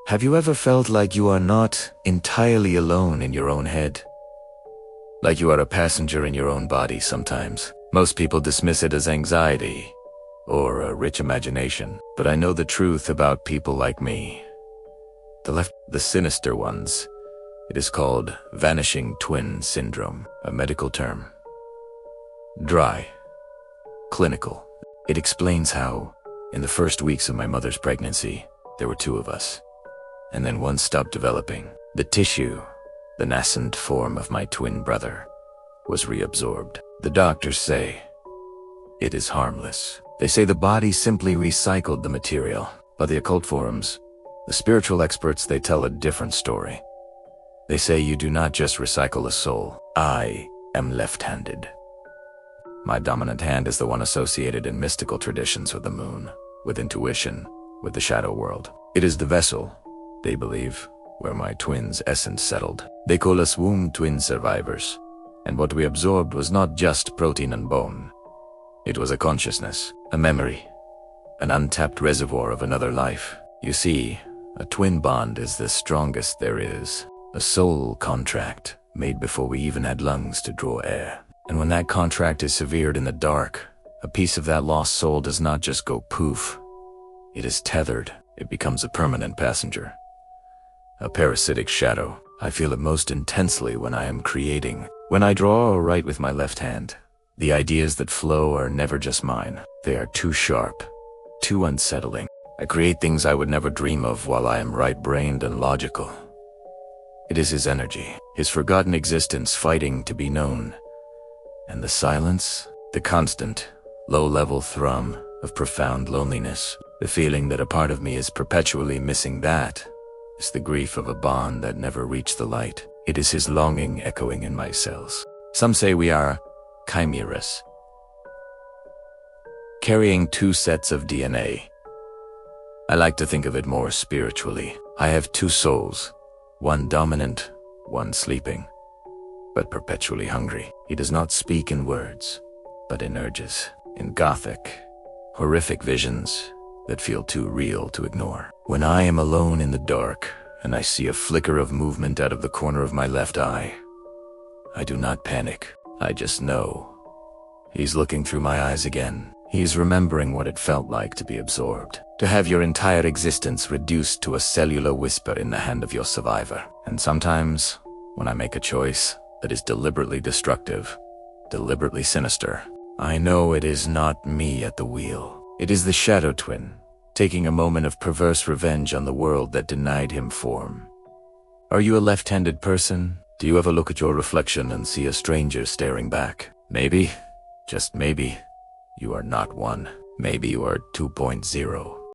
Have you ever felt like you are not entirely alone in your own head? Like you are a passenger in your own body sometimes. Most people dismiss it as anxiety or a rich imagination, but I know the truth about people like me. The sinister ones. It is called vanishing twin syndrome, a medical term. Dry. Clinical. It explains how, in the first weeks of my mother's pregnancy, there were two of us. And then one stopped developing. The tissue, the nascent form of my twin brother, was reabsorbed. The doctors say it is harmless. They say the body simply recycled the material. But the occult forums, the spiritual experts, they tell a different story. They say you do not just recycle a soul. I am left-handed. My dominant hand is the one associated in mystical traditions with the moon, with intuition, with the shadow world. It is the vessel, they believe, where my twins' essence settled. They call us womb twin survivors. And what we absorbed was not just protein and bone. It was a consciousness, a memory, an untapped reservoir of another life. You see, a twin bond is the strongest there is. A soul contract made before we even had lungs to draw air. And when that contract is severed in the dark, a piece of that lost soul does not just go poof. It is tethered. It becomes a permanent passenger. A parasitic shadow. I feel it most intensely when I am creating. When I draw or write with my left hand, the ideas that flow are never just mine. They are too sharp, too unsettling. I create things I would never dream of while I am right-brained and logical. It is his energy, his forgotten existence fighting to be known. And the silence, the constant, low-level thrum of profound loneliness, the feeling that a part of me is perpetually missing that, is the grief of a bond that never reached the light. It is his longing echoing in my cells. Some say we are chimeras, carrying two sets of DNA. I like to think of it more spiritually. I have two souls, one dominant, one sleeping, but perpetually hungry. He does not speak in words, but in urges, in gothic, horrific visions that feel too real to ignore. When I am alone in the dark and I see a flicker of movement out of the corner of my left eye, I do not panic. I just know. He's looking through my eyes again. He's remembering what it felt like to be absorbed, to have your entire existence reduced to a cellular whisper in the hand of your survivor. And sometimes, when I make a choice that is deliberately destructive, deliberately sinister, I know it is not me at the wheel. It is the shadow twin, taking a moment of perverse revenge on the world that denied him form. Are you a left-handed person? Do you ever look at your reflection and see a stranger staring back? Maybe, just maybe, you are not one. Maybe you are 2.0.